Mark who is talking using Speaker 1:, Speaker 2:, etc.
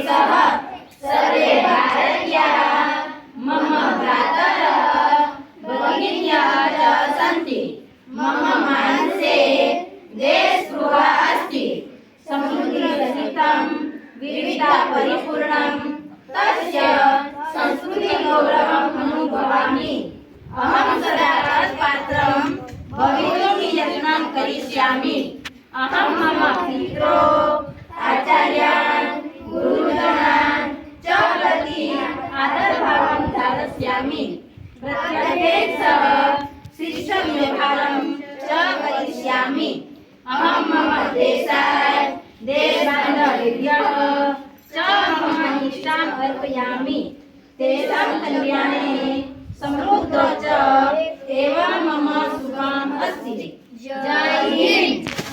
Speaker 1: सह सर्वे भारतीयाः मम भ्रातरः भगिन्यः च सन्ति। मम मानसे देशस्पृहा अस्ति। संस्कृतिरहितं विविधतापरिपूर्णं तस्य संस्कृतिगौरवम् अनुभवामि। अहं सदा तत्पात्रं भवितुं यत्नं करिष्यामि। अहं मम पित्रो आचार्यान् गुरुजनान् च प्रति आदरभावं धारयिष्यामि। प्रत्येकैः सह शिष्टव्यवहारं च करिष्यामि। अहं मम देशाय देशबान्धवेभ्यः च मम निष्ठाम् अर्पयामि। तेषां कल्याणे समृद्धौ च एव मम शुभम् अस्ति। जय हिन्द।